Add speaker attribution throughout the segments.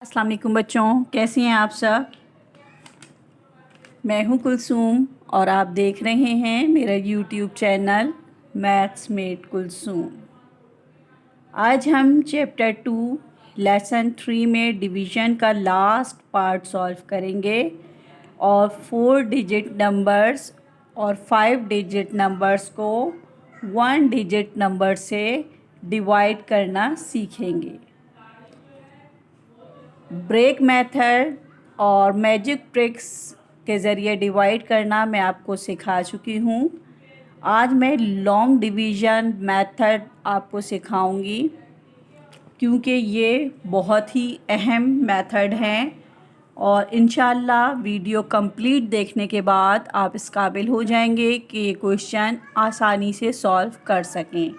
Speaker 1: अस्सलाम वालेकुम बच्चों, कैसे हैं आप सब। मैं हूं कुलसूम और आप देख रहे हैं मेरा YouTube channel Maths Mate Kulsoom. आज हम चैप्टर 2 लेसन 3 में डिवीज़न का लास्ट पार्ट सॉल्व करेंगे और 4 डिजिट नंबर्स और 5 डिजिट नंबर्स को 1 डिजिट नंबर से डिवाइड करना सीखेंगे। ब्रेक मेथड और मैजिक ट्रिक्स के ज़रिए डिवाइड करना मैं आपको सिखा चुकी हूँ। आज मैं लॉन्ग डिवीज़न मेथड आपको सिखाऊंगी क्योंकि ये बहुत ही अहम मेथड हैं और इंशाल्लाह वीडियो कंप्लीट देखने के बाद आप इस काबिल हो जाएंगे कि ये क्वेश्चन आसानी से सॉल्व कर सकें।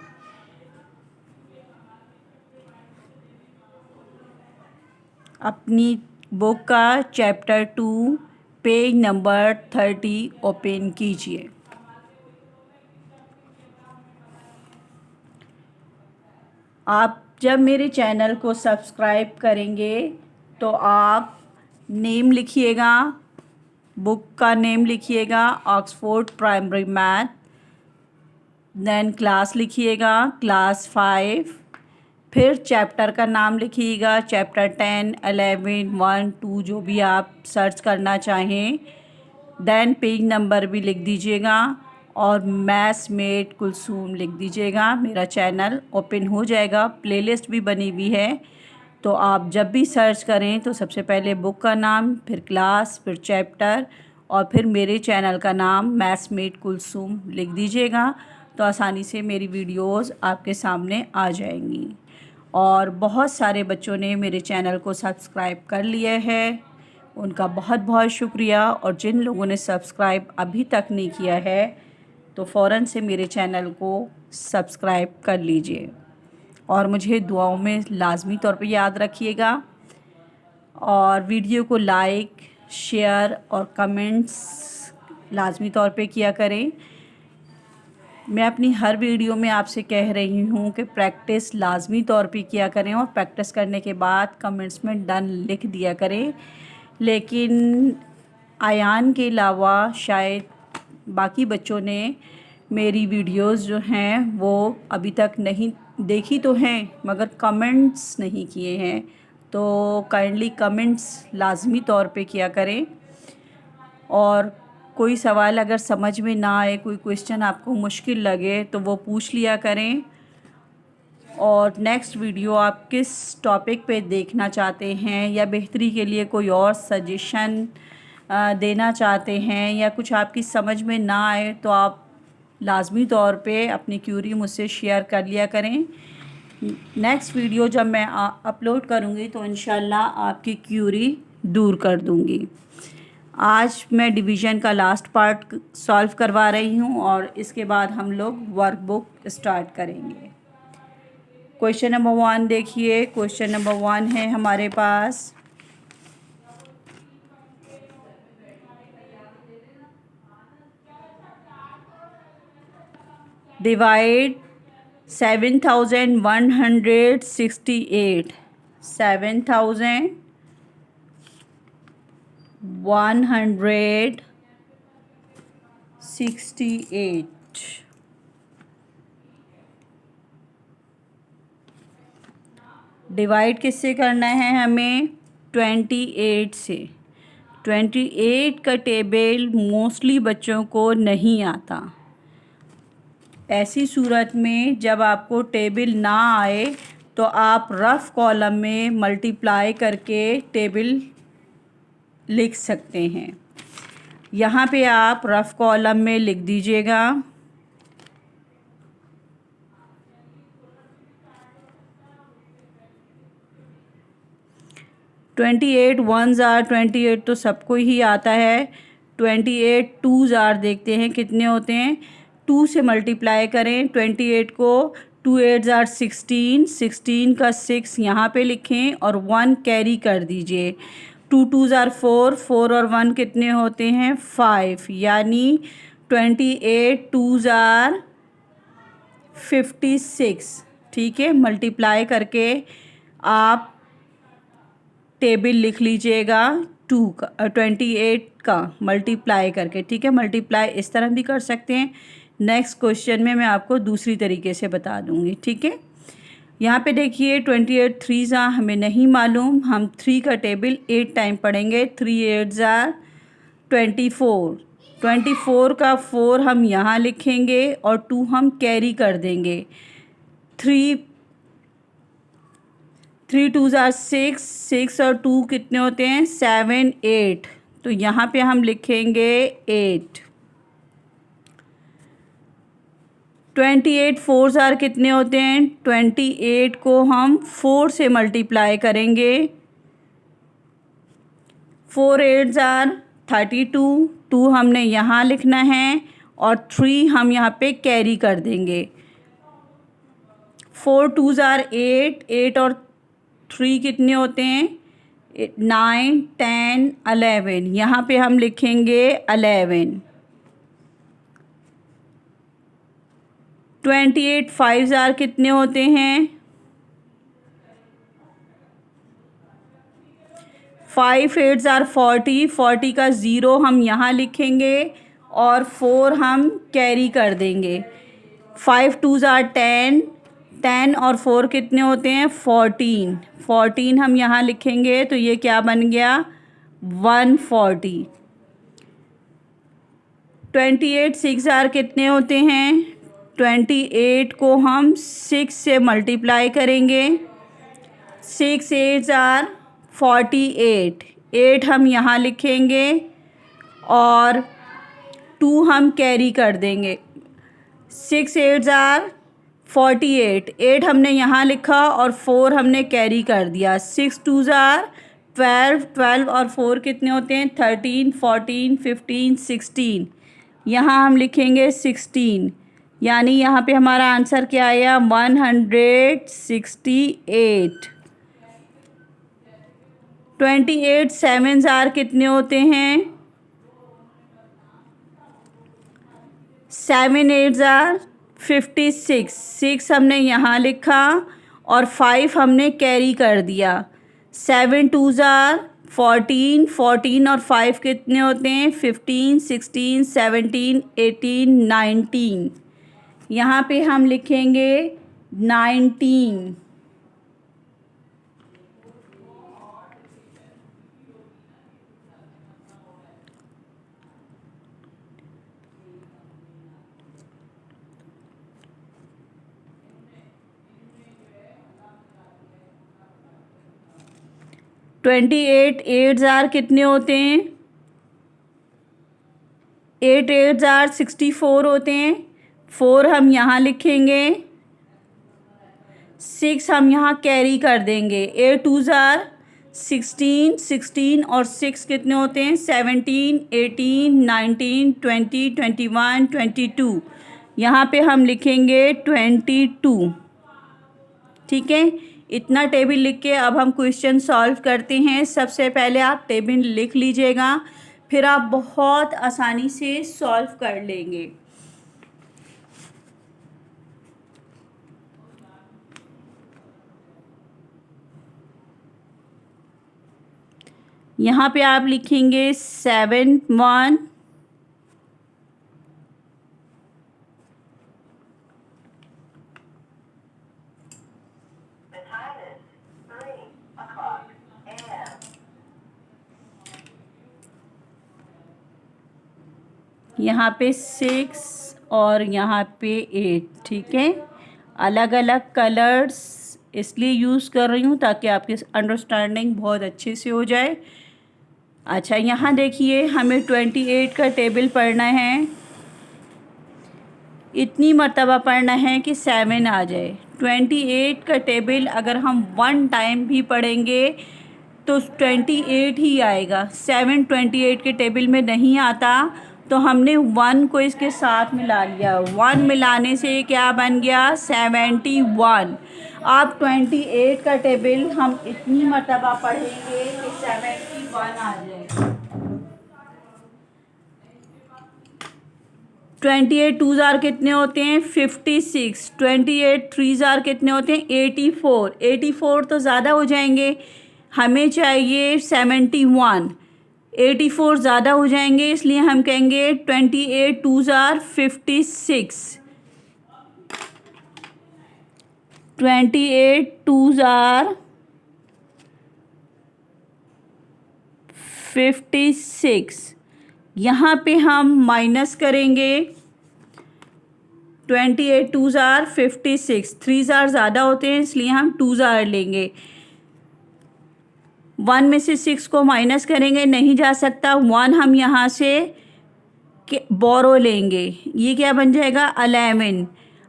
Speaker 1: अपनी बुक का चैप्टर 2 पेज नंबर 30 ओपन कीजिए। आप जब मेरे चैनल को सब्सक्राइब करेंगे तो आप नेम लिखिएगा, बुक का नेम लिखिएगा Oxford Primary Math, then class लिखिएगा क्लास 5, फिर चैप्टर का नाम लिखिएगा चैप्टर 10, 11, 1, 2 जो भी आप सर्च करना चाहें, देन पेज नंबर भी लिख दीजिएगा और मैथ्स मेट कुलसूम लिख दीजिएगा। मेरा चैनल ओपन हो जाएगा, प्लेलिस्ट भी बनी हुई है, तो आप जब भी सर्च करें तो सबसे पहले बुक का नाम, फिर क्लास, फिर चैप्टर और फिर मेरे चैनल का नाम मैथ्स मेट कुलसूम लिख दीजिएगा, तो आसानी से मेरी वीडियोस आपके सामने आ जाएंगी। और बहुत सारे बच्चों ने मेरे चैनल को सब्सक्राइब कर लिया है, उनका बहुत बहुत शुक्रिया। और जिन लोगों ने सब्सक्राइब अभी तक नहीं किया है तो फ़ौरन से मेरे चैनल को सब्सक्राइब कर लीजिए और मुझे दुआओं में लाजमी तौर पे याद रखिएगा और वीडियो को लाइक, शेयर और कमेंट्स लाजमी तौर पे किया करें। मैं अपनी हर वीडियो में आपसे कह रही हूँ कि प्रैक्टिस लाजमी तौर पे किया करें और प्रैक्टिस करने के बाद कमेंट्स में डन लिख दिया करें। लेकिन आयान के अलावा शायद बाकी बच्चों ने मेरी वीडियोस जो हैं वो अभी तक नहीं देखी तो हैं मगर कमेंट्स नहीं किए हैं, तो काइंडली कमेंट्स लाजमी तौर पे किया करें। और कोई सवाल अगर समझ में ना आए, कोई क्वेश्चन आपको मुश्किल लगे तो वो पूछ लिया करें। और नेक्स्ट वीडियो आप किस टॉपिक पे देखना चाहते हैं या बेहतरी के लिए कोई और सजेशन देना चाहते हैं या कुछ आपकी समझ में ना आए तो आप लाजमी तौर पे अपनी क्यूरी मुझसे शेयर कर लिया करें। नेक्स्ट वीडियो जब मैं अपलोड करूँगी तो इंशाल्लाह आपकी क्यूरी दूर कर दूँगी। आज मैं डिवीज़न का लास्ट पार्ट सॉल्व करवा रही हूँ और इसके बाद हम लोग वर्कबुक स्टार्ट करेंगे। क्वेश्चन नंबर 1 देखिए। क्वेश्चन नंबर 1 है हमारे पास, डिवाइड 7168 7168 डिवाइड किससे करना है हमें? 28 से। 28 का टेबल मोस्टली बच्चों को नहीं आता। ऐसी सूरत में जब आपको टेबल ना आए तो आप रफ़ कॉलम में मल्टीप्लाई करके टेबल लिख सकते हैं। यहाँ पे आप रफ़ कॉलम में लिख दीजिएगा 28 1s आर 28 तो सबको ही आता है। 28 2s आर देखते हैं कितने होते हैं। 2 से मल्टीप्लाई करें 28 को, 2 8s आर 16, 16 का 6 यहाँ पे लिखें और 1 कैरी कर दीजिए। 2 2s आर 4, 4 और 1 कितने होते हैं? 5, यानी 28 2s आर 56। ठीक है, मल्टीप्लाई करके आप टेबल लिख लीजिएगा 28 का मल्टीप्लाई करके, ठीक है। मल्टीप्लाई इस तरह भी कर सकते हैं। नेक्स्ट क्वेश्चन में मैं आपको दूसरी तरीके से बता दूंगी, ठीक है। यहाँ पे देखिए 28 3 ज़ा हमें नहीं मालूम, हम 3 का टेबल 8 टाइम पढ़ेंगे। 3 8 ज़ा 24, 24 का 4 हम यहाँ लिखेंगे और 2 हम कैरी कर देंगे। 3 2 ज़ा 6, 6 और 2 कितने होते हैं 7 8, तो यहाँ पे हम लिखेंगे 8। 28 4 ज़ार कितने होते हैं, 28 को हम 4 से मल्टीप्लाई करेंगे। 4 8 ज़ार 32, 2 हमने यहाँ लिखना है और 3 हम यहाँ पे कैरी कर देंगे। 4 2 ज़ार 8, 8 और 3 कितने होते हैं 9 10 11, यहाँ पे हम लिखेंगे 11। 28 5 ज़ार कितने होते हैं 5 8 ज़ार 40, 40 का 0 हम यहाँ लिखेंगे और 4 हम कैरी कर देंगे। 5 2 ज़ार 10, 10 और 4 कितने होते हैं 14, 14 हम यहाँ लिखेंगे, तो ये क्या बन गया 140। 28 6 ज़ार कितने होते हैं, 28 को हम 6 से मल्टीप्लाई करेंगे। 6 8 ज़ार 48, 8 हम यहाँ लिखेंगे और 2 हम कैरी कर देंगे। 6 8 ज़ार 48, 8 हमने यहाँ लिखा और 4 हमने कैरी कर दिया। 6 2 ज़ार 12, 12 और 4 कितने होते हैं 13 14 15 16, यहाँ हम लिखेंगे 16, यानी यहाँ पे हमारा आंसर क्या आया 168। 28 7 ज़ार कितने होते हैं 7 8 ज़ार 56, 6 हमने यहाँ लिखा और 5 हमने कैरी कर दिया। 7 2 ज़ार 14, 14 और 5 कितने होते हैं 15 16 17 18 19, यहाँ पे हम लिखेंगे 19। ट्वेंटी 8 ज़ार कितने होते हैं 8 8 ज़ार 64 होते हैं। 4 हम यहाँ लिखेंगे, 6 हम यहाँ कैरी कर देंगे। 8 2 ज़ार 16, 16 और 6 कितने होते हैं 17 18 19 20 21 22, यहाँ पे हम लिखेंगे 22, ठीक है। इतना टेबल लिख के अब हम क्वेश्चन सॉल्व करते हैं। सबसे पहले आप टेबल लिख लीजिएगा, फिर आप बहुत आसानी से सॉल्व कर लेंगे। यहाँ पे आप लिखेंगे 7 1, यहाँ पे 6 और यहाँ पे 8, ठीक है। अलग अलग कलर्स इसलिए यूज़ कर रही हूँ ताकि आपकी अंडरस्टैंडिंग बहुत अच्छे से हो जाए। अच्छा, यहाँ देखिए हमें 28 का टेबल पढ़ना है, इतनी मर्तबा पढ़ना है कि 7 आ जाए। 28 का टेबल अगर हम 1 टाइम भी पढ़ेंगे तो 28 ही आएगा। 7 28 के टेबल में नहीं आता, तो हमने 1 को इसके साथ मिला लिया। 1 मिलाने से क्या बन गया 71। अब 28 का टेबल हम इतनी मर्तबा पढ़ेंगे कि 71 आ जाए। 28 2 ज़ार कितने होते हैं 56, 28 3 ज़ार कितने होते हैं 84, 84 तो ज़्यादा हो जाएंगे। हमें चाहिए 71, 84 ज़्यादा हो जाएंगे, इसलिए हम कहेंगे 28 2s are 56, 28 2s are 56। यहाँ पे हम माइनस करेंगे, 28 2s are 56, 3s are ज़्यादा होते हैं इसलिए हम 2s are लेंगे। 1 में से 6 को माइनस करेंगे, नहीं जा सकता, 1 हम यहाँ से बोरो लेंगे, ये क्या बन जाएगा 11।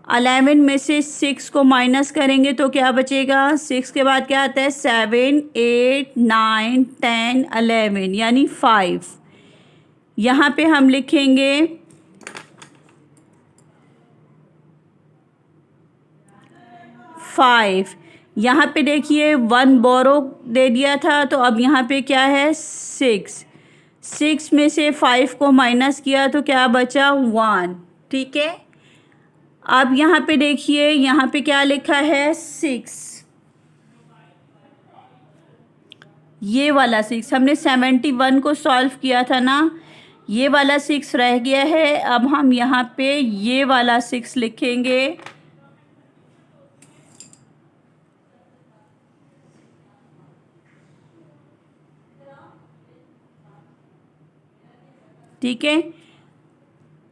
Speaker 1: 11 में से 6 को माइनस करेंगे तो क्या बचेगा, 6 के बाद क्या आता है 7 8 9 10 11 यानी 5। यहाँ पे हम लिखेंगे 5। यहाँ पे देखिए 1 बोरो दे दिया था, तो अब यहाँ पे क्या है 6। 6 में से 5 को माइनस किया तो क्या बचा 1। ठीक है, अब यहाँ पे देखिए, यहाँ पे क्या लिखा है 6, ये वाला 6 हमने 71 को सॉल्व किया था ना, ये वाला 6 रह गया है। अब हम यहाँ पे ये वाला 6 लिखेंगे, ठीक है,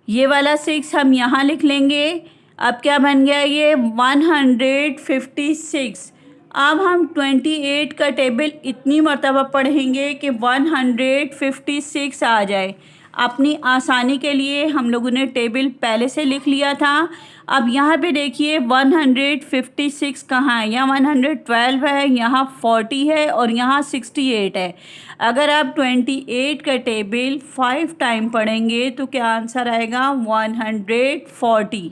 Speaker 1: ये वाला 6 हम यहाँ लिख लेंगे। अब क्या बन गया ये 156। अब हम 28 का टेबल इतनी मर्तबा पढ़ेंगे कि 156 आ जाए। अपनी आसानी के लिए हम लोगों ने टेबल पहले से लिख लिया था। अब यहाँ पे देखिए 156 कहाँ है, यहाँ 112 है, यहाँ 40 है और यहाँ 68 है। अगर आप 28 का टेबल 5 टाइम पढ़ेंगे तो क्या आंसर आएगा 140।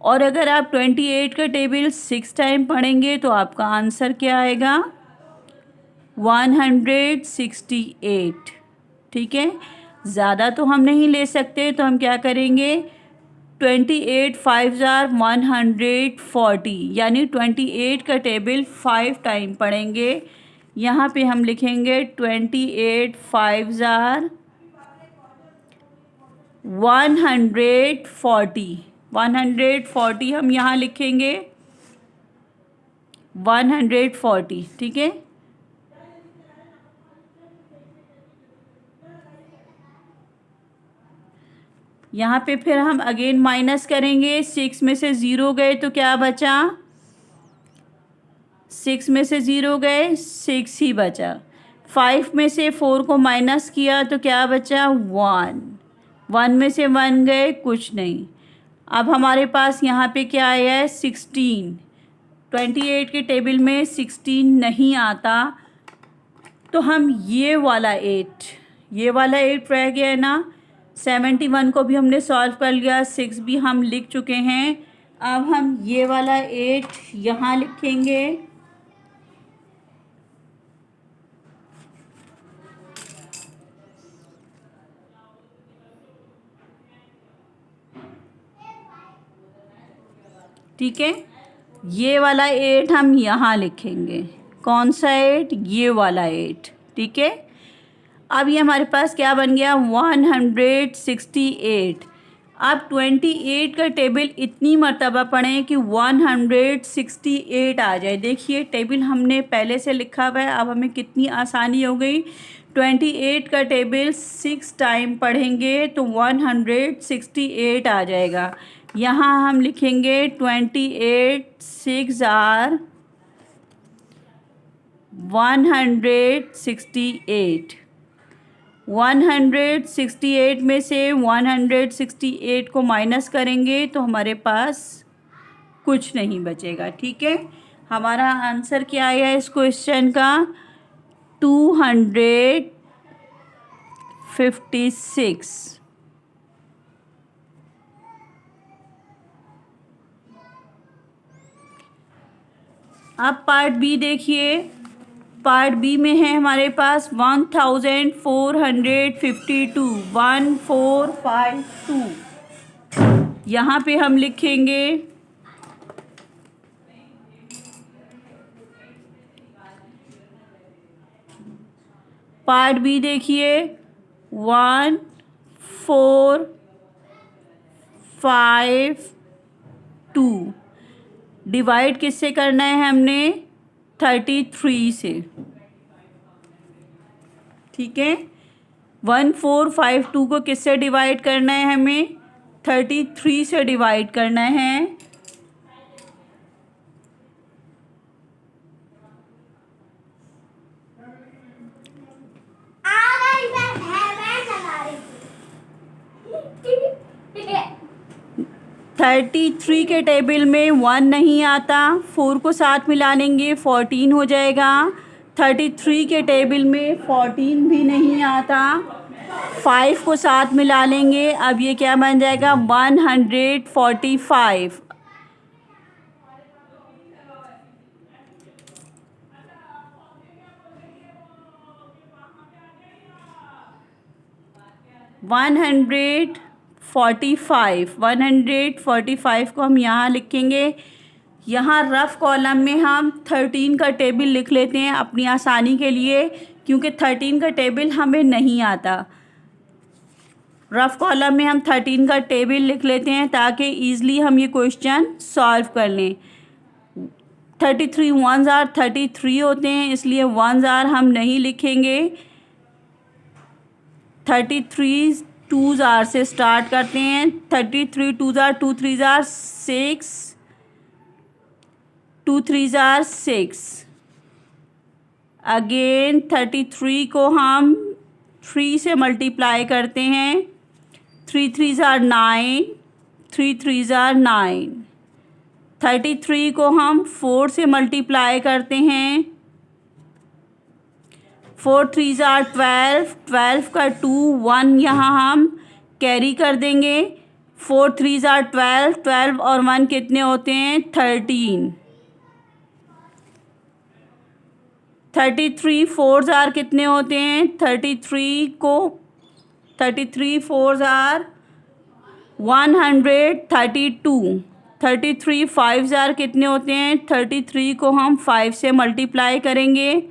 Speaker 1: और अगर आप 28 का टेबल 6 टाइम पढ़ेंगे तो आपका आंसर क्या आएगा 168। ठीक है, ज़्यादा तो हम नहीं ले सकते, तो हम क्या करेंगे 28 5s are 140 यानी 28 का टेबल 5 टाइम पढ़ेंगे। यहाँ पे हम लिखेंगे 28 5s are 140। 140 हम यहाँ लिखेंगे 140। ठीक है, यहाँ पे फिर हम अगेन माइनस करेंगे, 6 में से 0 गए तो क्या बचा, 6 में से 0 गए 6 ही बचा। 5 में से 4 को माइनस किया तो क्या बचा 1। 1 में से 1 गए कुछ नहीं। अब हमारे पास यहाँ पे क्या आया है 16। 28 के टेबल में 16 नहीं आता, तो हम ये वाला 8 रह गया है ना। 71 को भी हमने सॉल्व कर लिया, 6 भी हम लिख चुके हैं। अब हम ये वाला 8 यहाँ लिखेंगे, ठीक है। ये वाला 8 हम यहाँ लिखेंगे, कौन सा 8, ये वाला 8। ठीक है, अब ये हमारे पास क्या बन गया 168। अब 28 का टेबल इतनी मर्तबा पढ़ें कि 168 आ जाए। देखिए टेबल हमने पहले से लिखा हुआ है, अब हमें कितनी आसानी हो गई। 28 का टेबल 6 टाइम पढ़ेंगे तो 168 आ जाएगा। यहाँ हम लिखेंगे 28 6 are 168। 168 में से 168 को माइनस करेंगे तो हमारे पास कुछ नहीं बचेगा। ठीक है, हमारा आंसर क्या आया इस क्वेश्चन का 256। अब पार्ट बी देखिए, पार्ट बी में है हमारे पास 1452, 1452। यहाँ पे हम लिखेंगे पार्ट बी देखिए 1 4 5 2 डिवाइड किससे करना है हमने 33 से। ठीक है 1 4 5 2 को किससे डिवाइड करना है हमें 33 से डिवाइड करना है। थर्टी थ्री के टेबल में 1 नहीं आता, 4 को साथ मिला लेंगे 14 हो जाएगा। 33 के टेबल में 14 भी नहीं आता, 5 को साथ मिला लेंगे, अब ये क्या बन जाएगा 145। वन हंड्रेड 145 को हम यहाँ लिखेंगे। यहाँ रफ़ कॉलम में हम 13 का टेबल लिख लेते हैं अपनी आसानी के लिए, क्योंकि 13 का टेबल हमें नहीं आता। रफ़ कॉलम में हम 13 का टेबल लिख लेते हैं ताकि ईज़िली हम ये क्वेश्चन सॉल्व कर लें। 33 1s आर 33 होते हैं, इसलिए 1s आर हम नहीं लिखेंगे। 33 2s आर से स्टार्ट करते हैं। 33 2s are 2 3s are 6 2 3s are 6। Again 33 को हम 3 से मल्टीप्लाई करते हैं। 3 3s आर 9 3 3s आर 9। 33 को हम 4 से मल्टीप्लाई करते हैं। 4 3s आर 12 12 का 2 1 यहाँ हम कैरी कर देंगे। 4 3s आर 12 12 और 1 कितने होते हैं 13। 33 4s आर कितने होते हैं 33 4s आर 132। 33 5s आर कितने होते हैं 33 को हम 5 से मल्टीप्लाई करेंगे।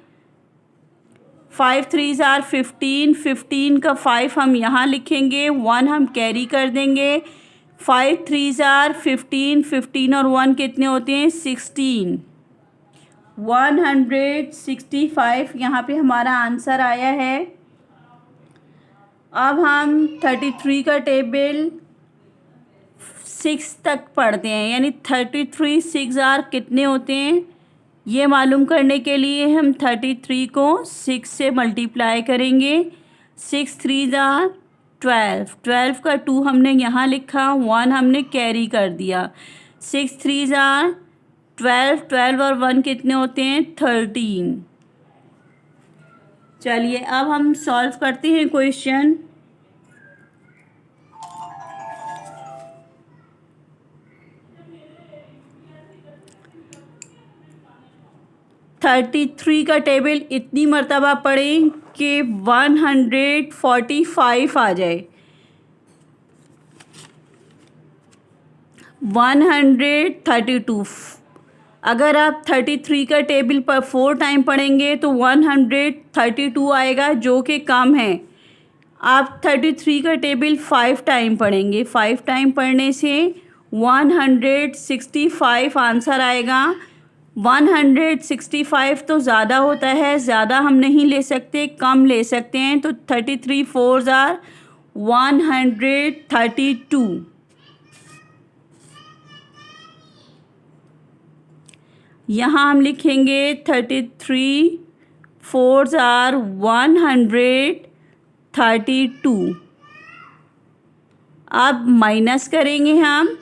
Speaker 1: 5 3s आर 15 15 का 5 हम यहाँ लिखेंगे, 1 हम कैरी कर देंगे। 5 3s आर 15 15 और 1 कितने होते हैं 16। 165 यहाँ पे हमारा आंसर आया है। अब हम 33 का टेबल 6 तक पढ़ते हैं, यानी 33 6 आर कितने होते हैं ये मालूम करने के लिए हम 33 को 6 से मल्टीप्लाई करेंगे। 6 3s आर 12 12 का 2 हमने यहाँ लिखा, 1 हमने कैरी कर दिया। 6 3s आर 12 12 और 1 कितने होते हैं 13। चलिए अब हम सॉल्व करते हैं क्वेश्चन। थर्टी थ्री का टेबल इतनी मर्तबा पढ़ें कि 145 आ जाए। 132 अगर आप 33 का टेबल पर 4 टाइम पढ़ेंगे तो 132 आएगा, जो कि कम है। आप 33 का टेबल 5 टाइम पढ़ेंगे, 5 टाइम पढ़ने से 165 आंसर आएगा। 165 तो ज़्यादा होता है, ज़्यादा हम नहीं ले सकते, कम ले सकते हैं। तो 33 4s आर 132। यहाँ हम लिखेंगे 33 4s आर 132। अब माइनस करेंगे हम।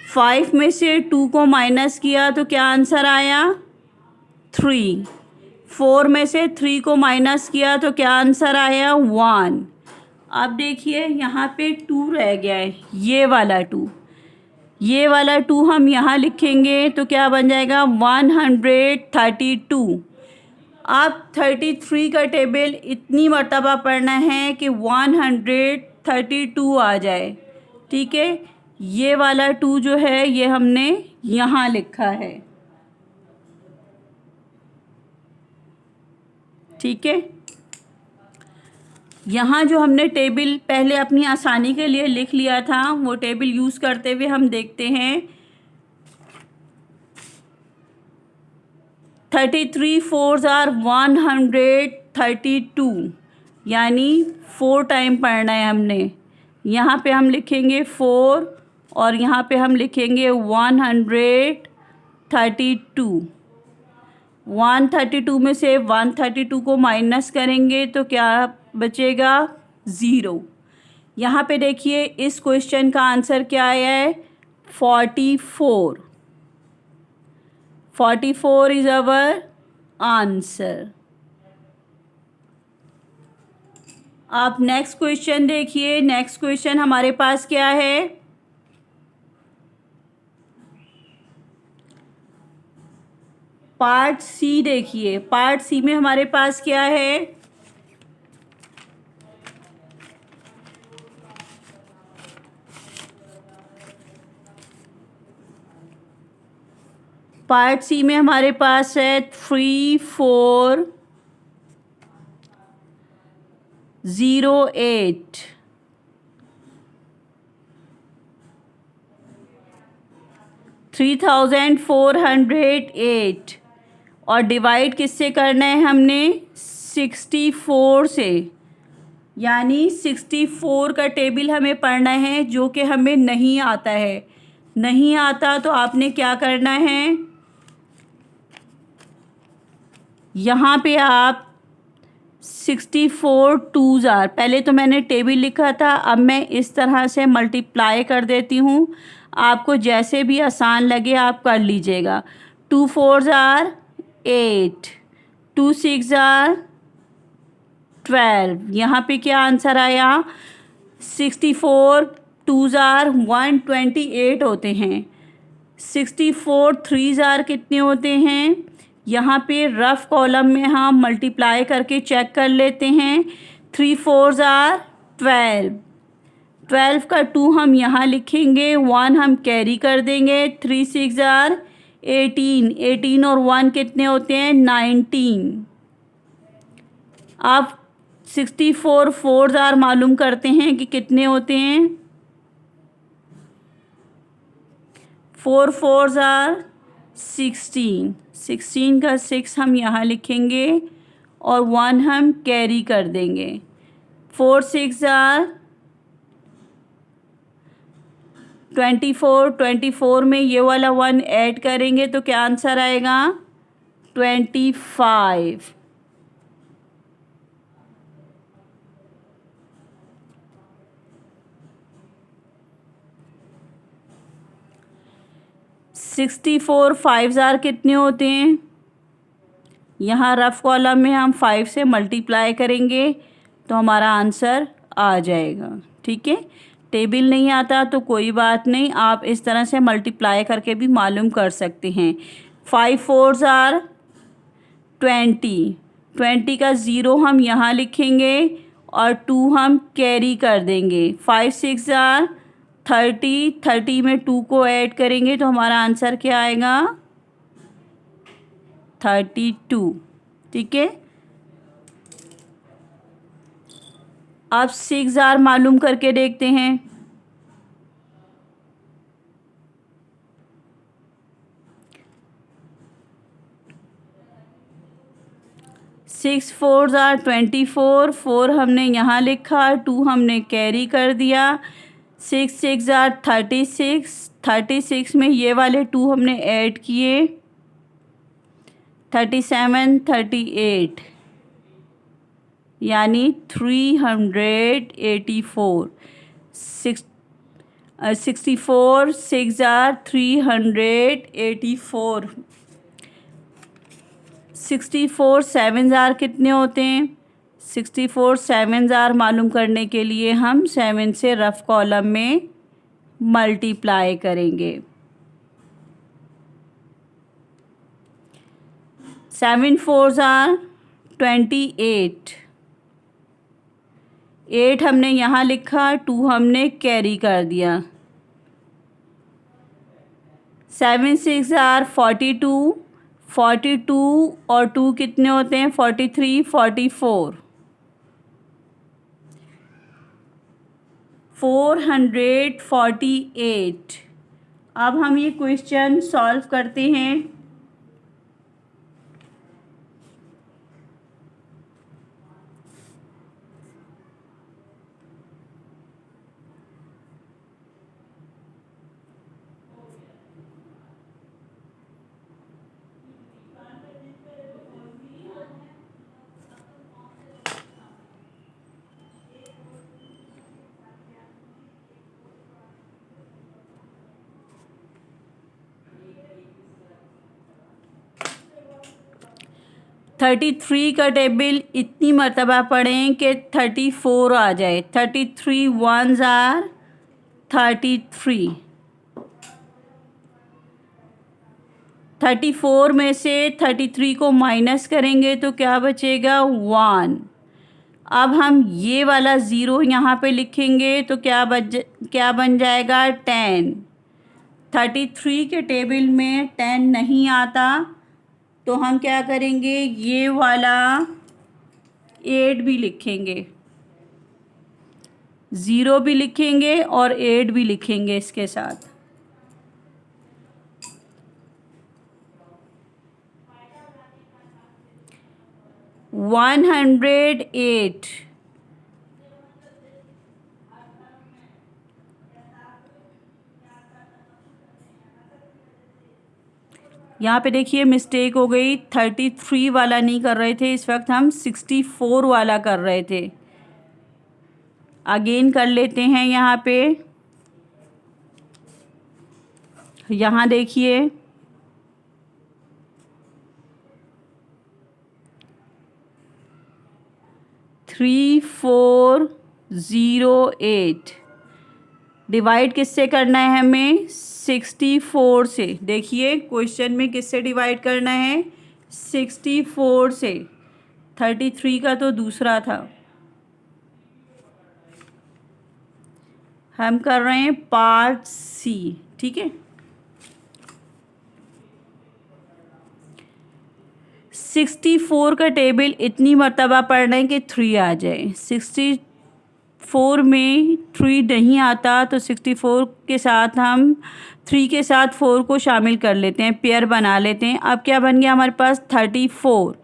Speaker 1: 5 में से 2 को माइनस किया तो क्या आंसर आया 3। 4 में से 3 को माइनस किया तो क्या आंसर आया 1। अब देखिए यहाँ पे 2 रह गया है, ये वाला 2 हम यहाँ लिखेंगे तो क्या बन जाएगा 132। अब 33 का टेबल इतनी मर्तबा पढ़ना है कि 132 आ जाए। ठीक है, ये वाला 2 जो है ये हमने यहाँ लिखा है। ठीक है, यहाँ जो हमने टेबल पहले अपनी आसानी के लिए लिख लिया था वो टेबल यूज़ करते हुए हम देखते हैं। 33 4s आर 132, यानी 4 टाइम पढ़ना है हमने। यहाँ पे हम लिखेंगे 4 और यहाँ पे हम लिखेंगे 132। 132 में से 132 को माइनस करेंगे तो क्या बचेगा? 0। यहाँ पे देखिए इस क्वेश्चन का आंसर क्या आया है? 44। 44 इज अवर आंसर। आप नेक्स्ट क्वेश्चन देखिए। नेक्स्ट क्वेश्चन हमारे पास क्या है? पार्ट सी देखिए। पार्ट सी में हमारे पास क्या है? पार्ट सी में हमारे पास है 3408। 3408 और डिवाइड किससे करना है हमने? 64 से। यानी 64 का टेबल हमें पढ़ना है जो कि हमें नहीं आता है। नहीं आता तो आपने क्या करना है? यहाँ पे आप 64 2s आर, पहले तो मैंने टेबल लिखा था, अब मैं इस तरह से मल्टीप्लाई कर देती हूँ। आपको जैसे भी आसान लगे आप कर लीजिएगा। 2 4s आर 8, 2 6s आर 12। यहाँ पे क्या आंसर आया? 64 2s आर 128 होते हैं। 64 3s आर कितने होते हैं? यहाँ पे रफ कॉलम में हम मल्टीप्लाई करके चेक कर लेते हैं। 3 4s आर 12। 12 का 2 हम यहाँ लिखेंगे, 1 हम कैरी कर देंगे। 3 6s आर 18। 18 और 1 कितने होते हैं? 19। आप 64 4s आर मालूम करते हैं कि कितने होते हैं? 4 4s आर 16। 16 का 6 हम यहाँ लिखेंगे और 1 हम कैरी कर देंगे। 4 6s आर 24। 24 में ये वाला 1 ऐड करेंगे तो क्या आंसर आएगा? 25। 64 5s आर कितने होते हैं? यहाँ रफ कॉलम में हम 5 से मल्टीप्लाई करेंगे तो हमारा आंसर आ जाएगा। ठीक है, टेबल नहीं आता तो कोई बात नहीं, आप इस तरह से मल्टीप्लाई करके भी मालूम कर सकते हैं। 5 4s आर 20। 20 का 0 हम यहाँ लिखेंगे और 2 हम कैरी कर देंगे। 5 6s आर 30। 30 में 2 को ऐड करेंगे तो हमारा आंसर क्या आएगा? 32। ठीक है, अब 6s आर मालूम करके देखते हैं। 6 4s आर 24। 4 हमने यहाँ लिखा, 2 हमने कैरी कर दिया। 6 6s आर 36। 36 में ये वाले 2 हमने ऐड किए। 37 38 यानी 384। 64 6s आर 384। 64 7s आर कितने होते हैं? 64 7s आर मालूम करने के लिए हम 7 से रफ कॉलम में मल्टीप्लाई करेंगे। 7 4s आर 28। 8 हमने यहाँ लिखा, 2 हमने कैरी कर दिया। 7 6s आर 42। 42 और 2 कितने होते हैं? 43 44। 448। अब हम ये क्वेश्चन सॉल्व करते हैं। थर्टी थ्री का टेबल इतनी मरतबा पढ़ें कि 34 आ जाए। 33 1s आर 33। 34 में से 33 को माइनस करेंगे तो क्या बचेगा 1। अब हम ये वाला ज़ीरो यहाँ पे लिखेंगे तो क्या बन जाएगा 10। 33 के टेबल में 10 नहीं आता तो हम क्या करेंगे, ये वाला 8 भी लिखेंगे, 0 भी लिखेंगे और 8 भी लिखेंगे इसके साथ। वन 108। यहाँ पे देखिए मिस्टेक हो गई, 33 वाला नहीं कर रहे थे, इस वक्त हम 64 वाला कर रहे थे। अगेन कर लेते हैं। यहाँ पे यहाँ देखिए 3408 डिवाइड किससे करना है हमें, 64 से। देखिए क्वेश्चन में किससे डिवाइड करना है, 64 से। 33 का तो दूसरा था, हम कर रहे हैं पार्ट सी, ठीक है। 64 का टेबल इतनी मर्तबा पढ़ रहे हैं कि 3 आ जाए। 64 में 3 नहीं आता तो 64 के साथ हम 3 के साथ 4 को शामिल कर लेते हैं, पेयर बना लेते हैं। अब क्या बन गया हमारे पास 34।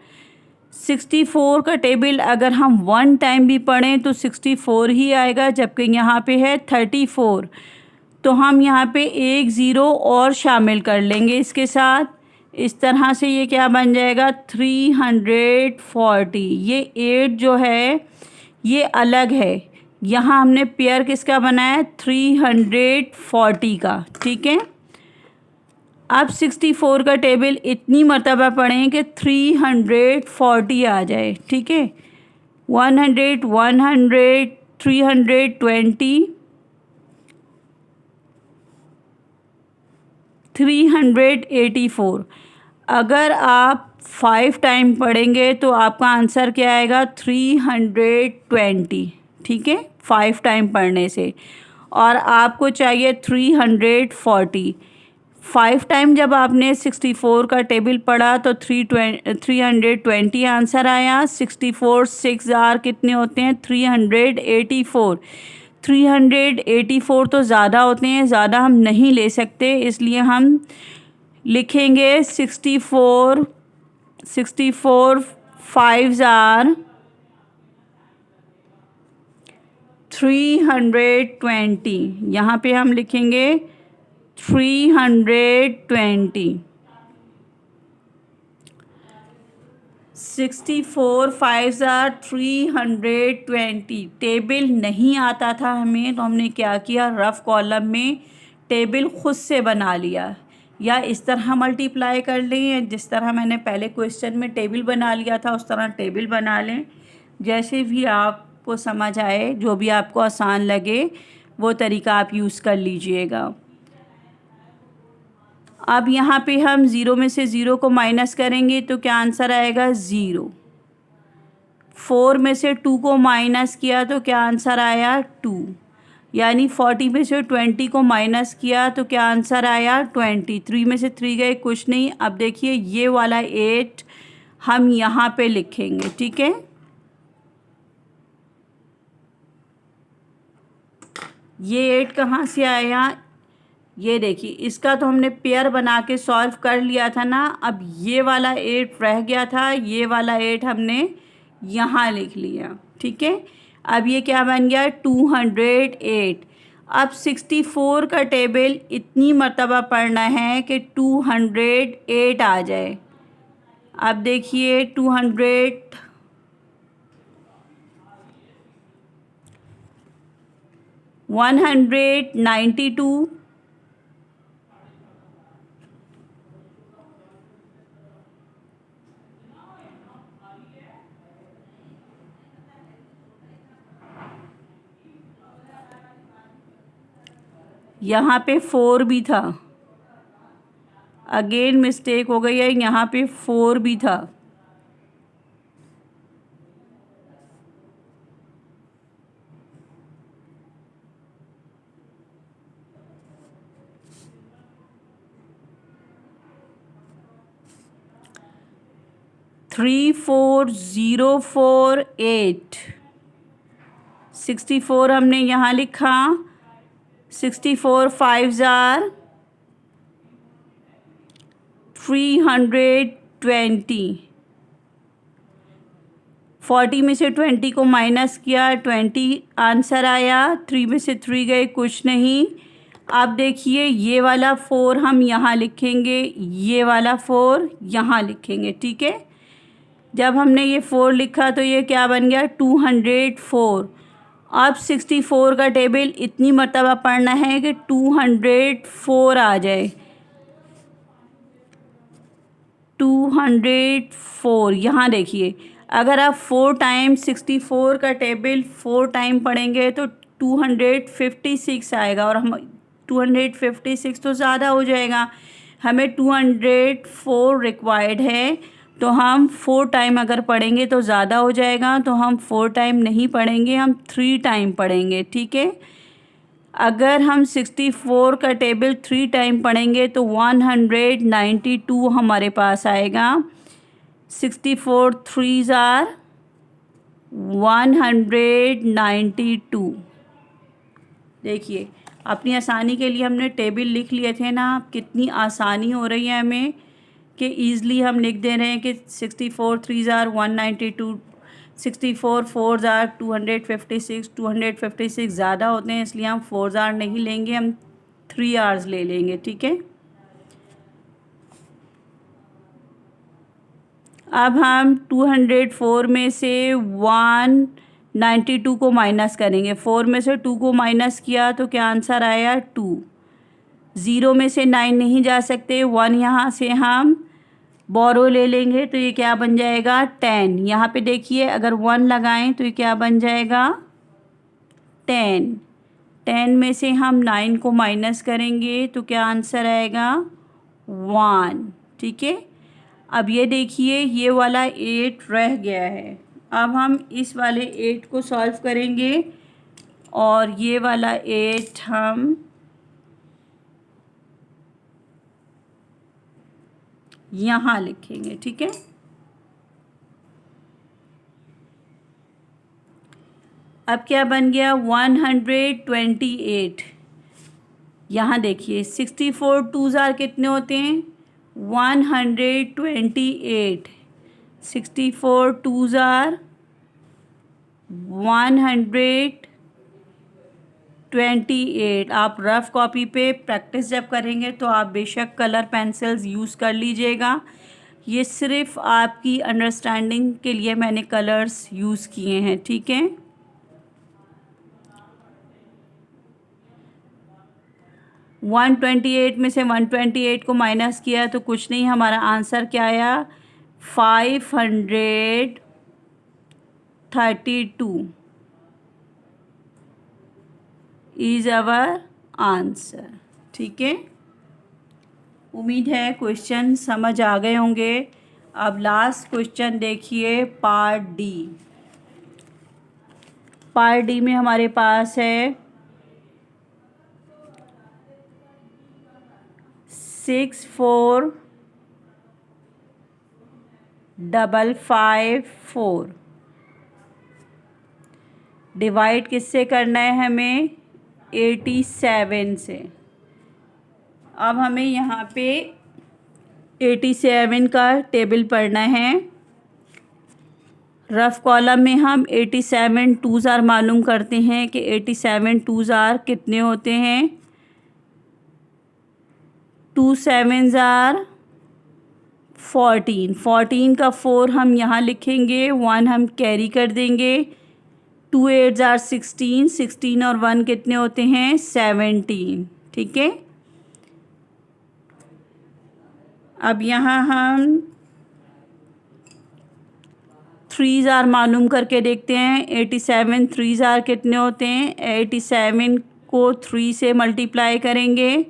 Speaker 1: 64 का टेबल अगर हम 1 टाइम भी पढ़ें तो 64 ही आएगा, जबकि यहाँ पे है 34। तो हम यहाँ पे एक ज़ीरो और शामिल कर लेंगे इसके साथ। इस तरह से ये क्या बन जाएगा 340। ये 8 जो है ये अलग है, यहाँ हमने पेयर किसका बनाया 340 का, ठीक है। अब 64 का टेबल इतनी मर्तबा पढ़ें कि 340 आ जाए, ठीक है। 100 320 384। अगर आप 5 टाइम पढ़ेंगे तो आपका आंसर क्या आएगा 320, ठीक है, 5 टाइम पढ़ने से। और आपको चाहिए 340। 5 टाइम जब आपने 64 का टेबल पढ़ा तो 320 आंसर आया। 64 6 आर कितने होते हैं 384। 384 तो ज़्यादा होते हैं, ज़्यादा हम नहीं ले सकते, इसलिए हम लिखेंगे 64 5 आर 320। यहाँ पे हम लिखेंगे 320। 64 5 आर 320। टेबल नहीं आता था हमें तो हमने क्या किया, रफ़ कॉलम में टेबल खुद से बना लिया, या इस तरह मल्टीप्लाई कर लें, जिस तरह मैंने पहले क्वेश्चन में टेबल बना लिया था उस तरह टेबल बना लें। जैसे भी आपको समझ आए, जो भी आपको आसान लगे वो तरीका आप यूज़ कर लीजिएगा। अब यहाँ पे हम ज़ीरो में से ज़ीरो को माइनस करेंगे तो क्या आंसर आएगा 0। 4 में से 2 को माइनस किया तो क्या आंसर आया 2। यानी 40 में से 20 को माइनस किया तो क्या आंसर आया 20। 3 में से 3 गए, कुछ नहीं। अब देखिए ये वाला 8 हम यहाँ पे लिखेंगे, ठीक है। ये 8 कहाँ से आया, ये देखिए, इसका तो हमने पेयर बना के सॉल्व कर लिया था ना। अब ये वाला 8 रह गया था, ये वाला 8 हमने यहाँ लिख लिया, ठीक है। अब ये क्या बन गया, 208। अब 64 का टेबल इतनी मर्तबा पढ़ना है कि 208 आ जाए। अब देखिए 200, 192, यहाँ पे 4 भी था, अगेन मिस्टेक हो गई है, यहाँ पे 4 भी था। थ्री 4 0 4 8, 64 हमने यहाँ लिखा, 64 5 जार 320, 40 में से 20 को माइनस किया, 20 आंसर आया, 3 में से 3 गए, कुछ नहीं। अब देखिए ये वाला 4 हम यहाँ लिखेंगे, ये वाला 4 यहाँ लिखेंगे, ठीक है। जब हमने ये 4 लिखा तो ये क्या बन गया, 204। अब 64 का टेबल इतनी मर्तबा पढ़ना है कि 204 आ जाए, 204। यहाँ देखिए, अगर आप 4 टाइम 64 का टेबल 4 टाइम पढ़ेंगे तो 256 आएगा, और हम 256 तो ज़्यादा हो जाएगा, हमें 204 रिक्वायर्ड है। तो हम 4 टाइम अगर पढ़ेंगे तो ज़्यादा हो जाएगा, तो हम 4 टाइम नहीं पढ़ेंगे, हम 3 टाइम पढ़ेंगे, ठीक है। अगर हम 64 का टेबल 3 टाइम पढ़ेंगे तो 192 हमारे पास आएगा। 64 3 जार 192। देखिए, अपनी आसानी के लिए हमने टेबल लिख लिए थे ना, कितनी आसानी हो रही है हमें कि ईज़िली हम लिख दे रहे हैं कि 64 3 जार 192, 64 4 जार 256, 256 ज़्यादा होते हैं इसलिए हम 4 जार नहीं लेंगे, हम 3 आवर्स ले लेंगे, ठीक है। अब हम 204 में से 192 को माइनस करेंगे, 4 में से 2 को माइनस किया तो क्या आंसर आया, 2। 0 में से 9 नहीं जा सकते, 1 यहाँ से हम बोरो ले लेंगे तो ये क्या बन जाएगा, 10। यहाँ पे देखिए अगर 1 लगाएं तो ये क्या बन जाएगा, 10। 10 में से हम 9 को माइनस करेंगे तो क्या आंसर आएगा, 1, ठीक है। अब ये देखिए ये वाला 8 रह गया है, अब हम इस वाले 8 को सॉल्व करेंगे और ये वाला 8 हम यहाँ लिखेंगे, ठीक है। अब क्या बन गया, 128। यहाँ देखिए 64 2 जार कितने होते हैं, 128। 64 2 जार 128। आप रफ़ कॉपी पे प्रैक्टिस जब करेंगे तो आप बेशक कलर पेंसिल्स यूज़ कर लीजिएगा, ये सिर्फ आपकी अंडरस्टैंडिंग के लिए मैंने कलर्स यूज़ किए हैं, ठीक है। वन 128 में से 128 को माइनस किया तो कुछ नहीं, हमारा आंसर क्या आया, 532 इज़ आवर आंसर, ठीक है। उम्मीद है क्वेश्चन समझ आ गए होंगे। अब लास्ट क्वेश्चन देखिए, पार्ट डी। पार्ट डी में हमारे पास है 6 4 5 5 4। डिवाइड किससे करना है हमें, 87 से। अब हमें यहाँ पे 87 का टेबल पढ़ना है। रफ कॉलम में हम 87 टू ज़ार मालूम करते हैं कि 87 टू ज़ार कितने होते हैं। 2 7 ज़ार 14, 14 का 4 हम यहाँ लिखेंगे, 1 हम कैरी कर देंगे। 2 8 ज़ार 16, 16 और 1 कितने होते हैं 17। ठीक है, अब यहाँ हम 3 ज़ार मालूम करके देखते हैं। 87 3 ज़ार कितने होते हैं। 87 को 3 से मल्टीप्लाई करेंगे।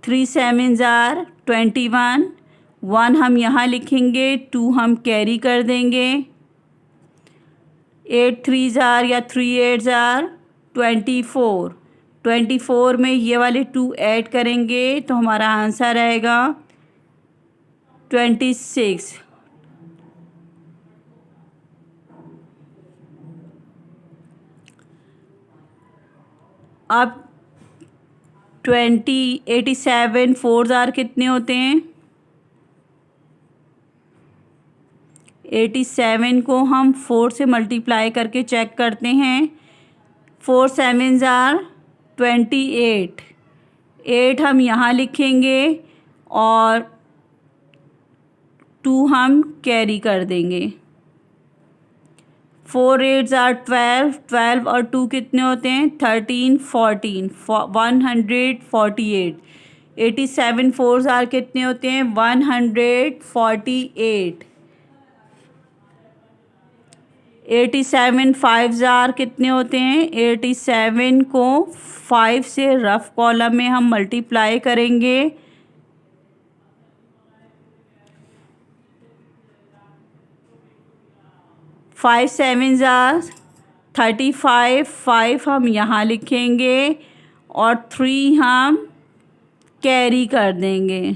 Speaker 1: 3 7 ज़ार 21, 1 हम यहाँ लिखेंगे, 2 हम कैरी कर देंगे। 8 3 ज़ार या 3 8 ज़ार 24, 24 में ये वाले 2 ऐड करेंगे तो हमारा आंसर आएगा 26। अब 87 4 ज़ार कितने होते हैं। 87 को हम 4 से मल्टीप्लाई करके चेक करते हैं। 4 7 ज़ार 28, 8 हम यहाँ लिखेंगे और 2 हम कैरी कर देंगे। 4 8 ज़ार 12, 12 और 2 कितने होते हैं 13 14, 148। 87 4 ज़ार कितने होते हैं 148। 87 5 ज़ार कितने होते हैं। 87 को 5 से रफ कॉलम में हम मल्टीप्लाई करेंगे। 5 7 ज़ार 35, 5 हम यहाँ लिखेंगे और 3 हम कैरी कर देंगे।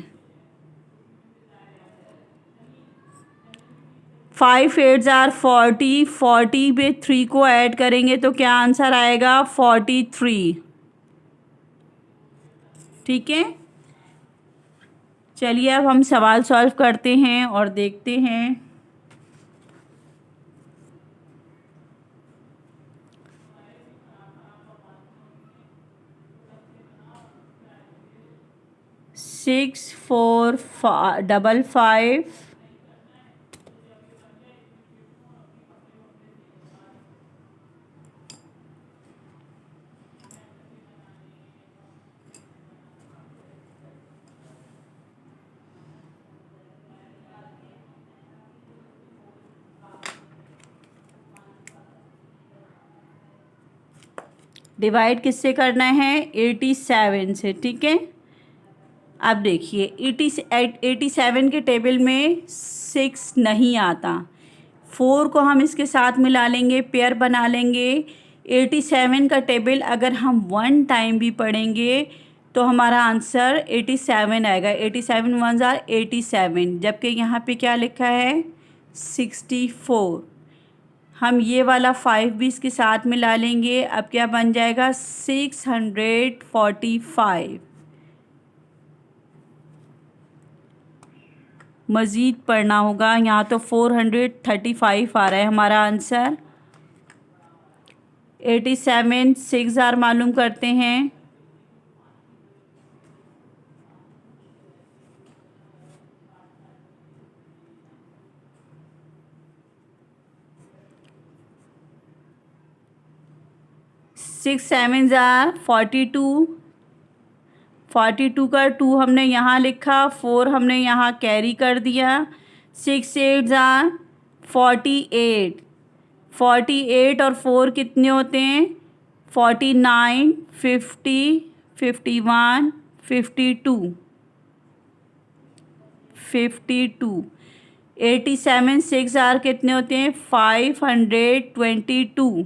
Speaker 1: 5 8 ज़ार 40, 40 पे 3 को ऐड करेंगे तो क्या आंसर आएगा 43। ठीक है, चलिए अब हम सवाल सॉल्व करते हैं और देखते हैं। सिक्स 4 5 5 डिवाइड किससे करना है 87 से। ठीक है, अब देखिए 87 के टेबल में 6 नहीं आता। 4 को हम इसके साथ मिला लेंगे, पेयर बना लेंगे। 87 का टेबल अगर हम 1 टाइम भी पढ़ेंगे तो हमारा आंसर 87 आएगा। 87 1 ज़ार 87, जबकि यहाँ पे क्या लिखा है 64। हम ये वाला 5 भी इसके साथ मिला लेंगे। अब क्या बन जाएगा 645। मज़ीद पढ़ना होगा, यहाँ तो 435 आ रहा है हमारा आंसर। 87 6 ज़ार मालूम करते हैं। सिक्स 7 ज़ार 42, 42 का 2 हमने यहाँ लिखा, 4 हमने यहाँ कैरी कर दिया। 6 8 ज़ार 48, 48 और 4 कितने होते हैं 49, 50, 51, 52, 52। 87 6 ज़ार कितने होते हैं 522।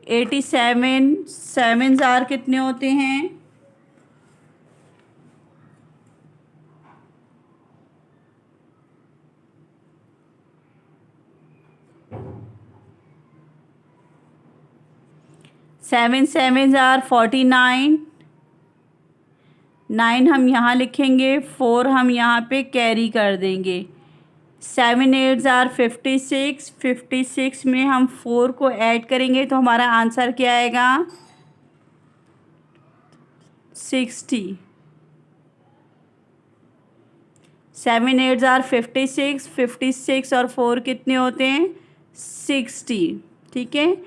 Speaker 1: 87 7 ज़ार कितने होते हैं 6 7 7 आर 49, 9 हम यहाँ लिखेंगे, 4 हम यहाँ पे कैरी कर देंगे। 7 8 आर 56, 56 में हम 4 को ऐड करेंगे तो हमारा आंसर क्या आएगा? 60। 7 8 आर 56, 56 और 4 कितने होते हैं? 60। ठीक है।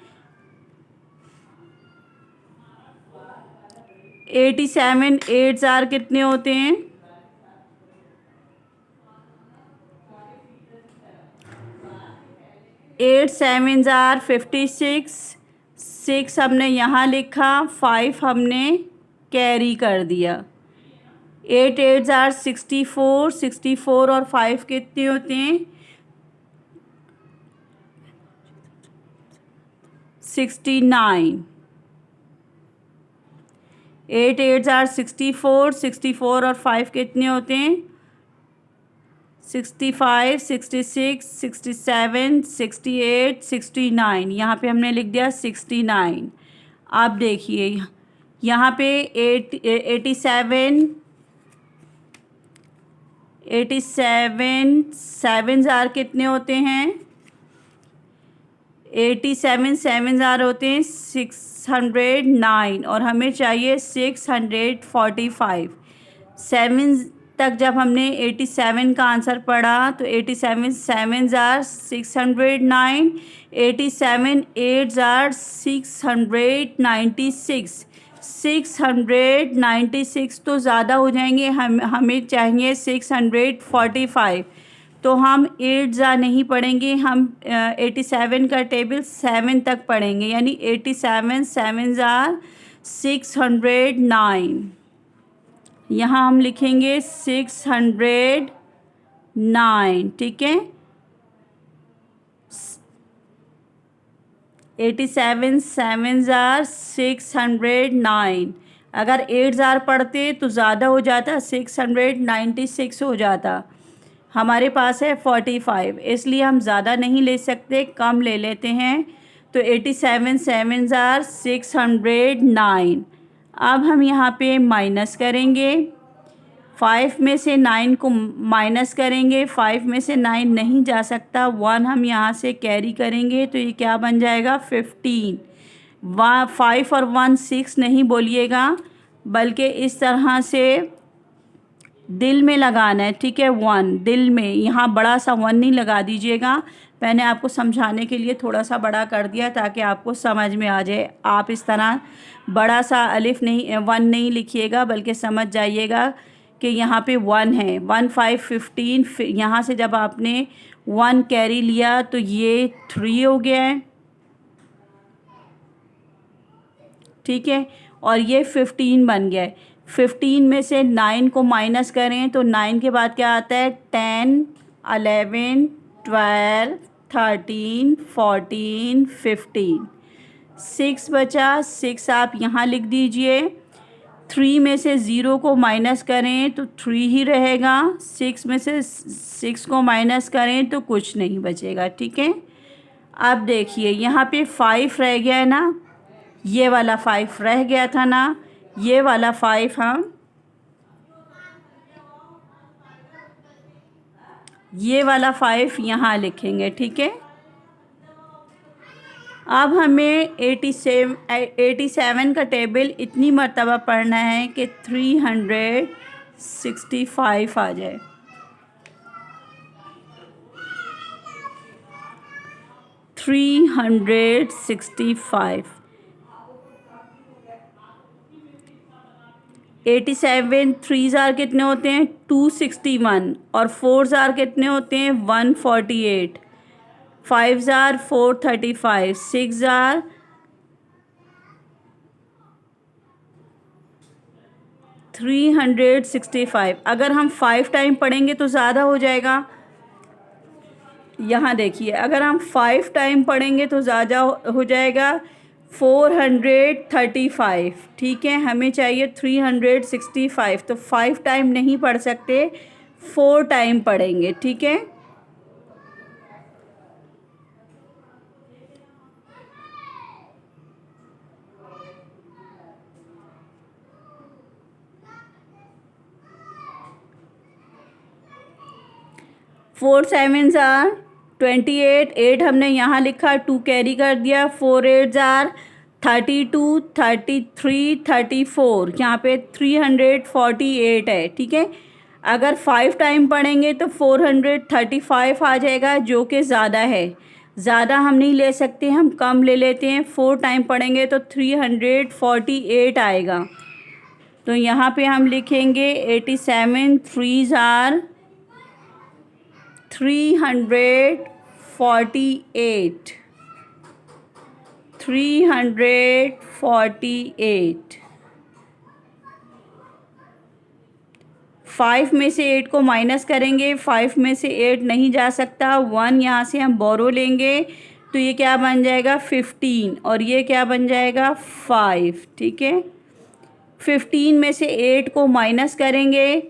Speaker 1: 87 8 आर कितने होते हैं? 8 7 आर 56, 6 हमने यहाँ लिखा, 5 हमने कैरी कर दिया। 8 8 आर 64, 64 और 5 कितने होते हैं? 69। 8 8 आर 64, 64 और 5 कितने होते हैं? 65, 66, 67, 68, 69। यहाँ पे हमने लिख दिया 69। आप देखिए यहाँ पे 87, 7 आर कितने होते हैं? 87 7 आर होते हैं 609 और हमें चाहिए 645। 7 तक जब हमने 87 का आंसर पढ़ा तो 87 7 आर 609, 87 8 आर 696, 696 तो ज़्यादा हो जाएंगे, हमें चाहिए 645। तो हम 8 ज़ा नहीं पढ़ेंगे, हम 87 का टेबल 7 तक पढ़ेंगे, यानी 87 7 ज़ार 609। यहाँ हम लिखेंगे 609। ठीक है। 87 7 ज़ार 609। अगर 8 ज़ार पढ़ते तो ज़्यादा हो जाता, 696 हो जाता। हमारे पास है 45, इसलिए हम ज़्यादा नहीं ले सकते, कम ले लेते हैं। तो 87 7 ज़ार 609। अब हम यहाँ पे माइनस करेंगे, 5 में से 9 को माइनस करेंगे, 5 में से 9 नहीं जा सकता, 1 हम यहाँ से कैरी करेंगे तो ये क्या बन जाएगा? 15। 5 और 1 6 नहीं बोलिएगा, बल्कि इस तरह से दिल में लगाना है। ठीक है, 1 दिल में, यहाँ बड़ा सा 1 नहीं लगा दीजिएगा। मैंने आपको समझाने के लिए थोड़ा सा बड़ा कर दिया ताकि आपको समझ में आ जाए। आप इस तरह बड़ा सा अलिफ नहीं 1 नहीं लिखिएगा, बल्कि समझ जाइएगा कि यहाँ पे 1 है। 1 5 15, यहाँ से जब आपने 1 कैरी लिया तो ये 3 हो गया है। ठीक है, और ये 15 बन गया है। 15 में से 9 को माइनस करें तो 9 के बाद क्या आता है? 10 11 12 13 14 15। 6 बचा, 6 आप यहाँ लिख दीजिए। 3 में से 0 को माइनस करें तो 3 ही रहेगा। 6 में से 6 को माइनस करें तो कुछ नहीं बचेगा। ठीक है, अब देखिए यहाँ पे 5 रह गया है ना, ये वाला 5 रह गया था ना, ये वाला 5 हम ये वाला 5 यहाँ लिखेंगे। ठीक है, अब हमें 87 का टेबल इतनी मर्तबा पढ़ना है कि 365 आ जाए। 365। 87 3 ज़ार कितने होते हैं? 261 और 4 ज़ार कितने होते हैं? 148। 5 ज़ार 435, 6 ज़ार 365। अगर हम 5 टाइम पढ़ेंगे तो ज़्यादा हो जाएगा। यहाँ देखिए, अगर हम 5 टाइम पढ़ेंगे तो ज़्यादा हो जाएगा 435। ठीक है, हमें चाहिए 365, तो 5 टाइम नहीं पढ़ सकते, 4 टाइम पढ़ेंगे। ठीक है, 4 7 ज़ार 28, 8 हमने यहाँ लिखा, 2 कैरी कर दिया, 4 8 ज़ार 32, 33, 34, यहाँ पे 348 है, ठीक है। अगर 5 टाइम पढ़ेंगे तो 435 आ जाएगा, जो कि ज़्यादा है। ज़्यादा हम नहीं ले सकते, हम कम ले लेते हैं। 4 टाइम पढ़ेंगे तो 348 आएगा। तो यहाँ पे हम लिखेंगे 87, 3 ज़ार 348, 348। 5 में से 8 को माइनस करेंगे, 5 में से 8 नहीं जा सकता, 1 यहाँ से हम बोरो लेंगे, तो ये क्या बन जाएगा 15, और ये क्या बन जाएगा 5, ठीक है। 15 में से 8 को माइनस करेंगे,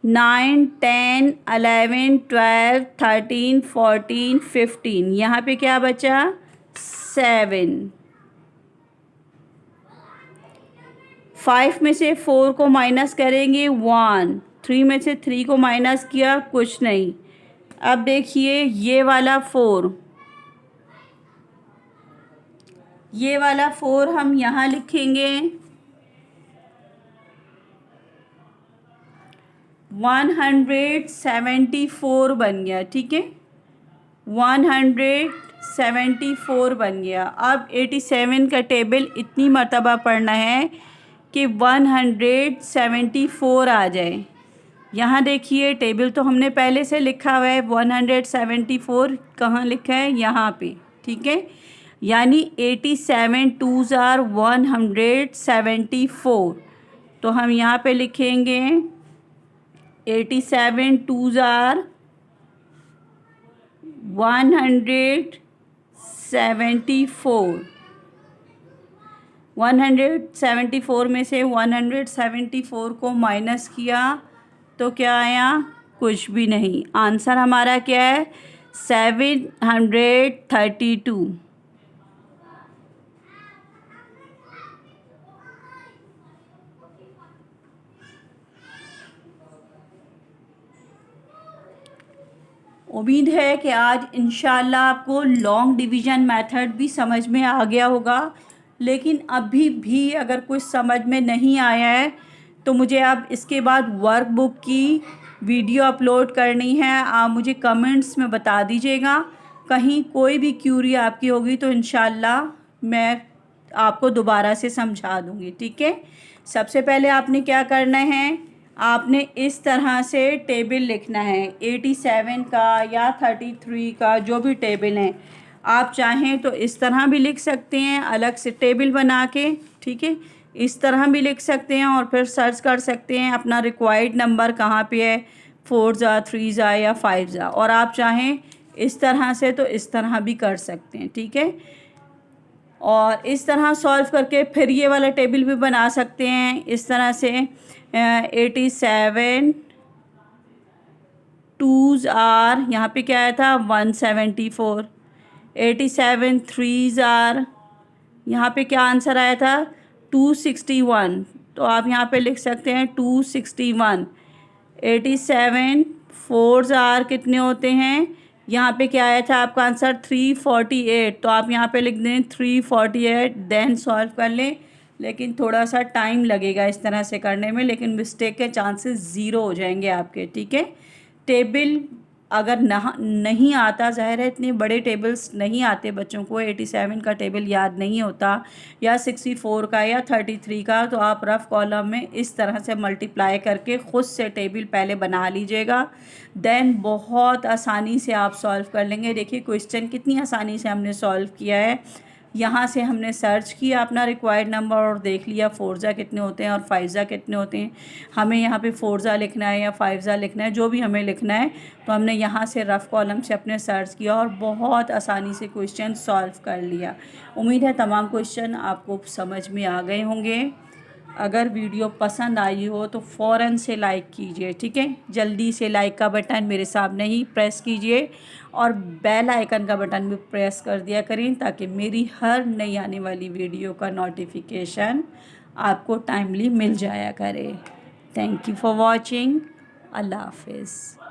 Speaker 1: 9 10 11 12 13 14 15, यहाँ पे क्या बचा 7। 5 में से 4 को माइनस करेंगे 1, 3 में से 3 को माइनस किया कुछ नहीं। अब देखिए ये वाला 4, ये वाला 4 हम यहाँ लिखेंगे 174 बन गया, ठीक है। 174 बन गया। अब 87 का टेबल इतनी मर्तबा पढ़ना है कि 174 आ जाए। यहाँ देखिए टेबल तो हमने पहले से लिखा हुआ है, 174 कहाँ लिखा है यहाँ पे, ठीक है। यानी 87 2 ज़ार 174, तो हम यहाँ पे लिखेंगे 87 2 ज़ार 174। 174 में से 174 को माइनस किया तो क्या आया, कुछ भी नहीं। आंसर हमारा क्या है 732। उम्मीद है कि आज इंशाल्लाह आपको लॉन्ग डिवीज़न मेथड भी समझ में आ गया होगा। लेकिन अभी भी अगर कुछ समझ में नहीं आया है तो मुझे आप इसके बाद वर्कबुक की वीडियो अपलोड करनी है, आप मुझे कमेंट्स में बता दीजिएगा। कहीं कोई भी क्यूरी आपकी होगी तो इंशाल्लाह मैं आपको दोबारा से समझा दूँगी, ठीक है। सबसे पहले आपने क्या करना है, आपने इस तरह से टेबल लिखना है 87 का या 33 का, जो भी टेबल है। आप चाहें तो इस तरह भी लिख सकते हैं अलग से टेबल बना के, ठीक है। इस तरह भी लिख सकते हैं और फिर सर्च कर सकते हैं अपना रिक्वायर्ड नंबर कहाँ पे है, 4 ज़ा 3 ज़ा या 5 ज़ा। और आप चाहें इस तरह से तो इस तरह भी कर सकते हैं, ठीक है। और इस तरह सॉल्व करके फिर ये वाला टेबल भी बना सकते हैं इस तरह से 87 2s आर, यहाँ पे क्या आया था 174। 87 3s आर, यहाँ पे क्या आंसर आया था 261, तो आप यहाँ पे लिख सकते हैं 261। 87 4s आर कितने होते हैं, यहाँ पे क्या आया था आपका आंसर 348, तो आप यहाँ पे लिख दें 348, देन सॉल्व कर लें। लेकिन थोड़ा सा टाइम लगेगा इस तरह से करने में, लेकिन मिस्टेक के चांसेस ज़ीरो हो जाएंगे आपके, ठीक है। टेबल अगर नहीं आता, ज़ाहिर है इतने बड़े टेबल्स नहीं आते बच्चों को, 87 का टेबल याद नहीं होता या 64 का या 33 का, तो आप रफ़ कॉलम में इस तरह से मल्टीप्लाई करके ख़ुद से टेबल पहले बना लीजिएगा। देन बहुत आसानी से आप सॉल्व कर लेंगे। देखिए क्वेश्चन कितनी आसानी से हमने सॉल्व किया है। यहाँ से हमने सर्च किया अपना रिक्वायर्ड नंबर और देख लिया 4 ज़ा कितने होते हैं और 5 ज़ा कितने होते हैं। हमें यहाँ पे 4 ज़ा लिखना है या 5 ज़ा लिखना है, जो भी हमें लिखना है, तो हमने यहाँ से रफ़ कॉलम से अपने सर्च किया और बहुत आसानी से क्वेश्चन सॉल्व कर लिया। उम्मीद है तमाम क्वेश्चन आपको समझ में आ गए होंगे। अगर वीडियो पसंद आई हो तो फ़ौरन से लाइक कीजिए, ठीक है। जल्दी से लाइक का बटन मेरे सामने ही प्रेस कीजिए और बेल आइकन का बटन भी प्रेस कर दिया करें, ताकि मेरी हर नई आने वाली वीडियो का नोटिफिकेशन आपको टाइमली मिल जाया करे। Thank you for watching. Allah हाफिज़।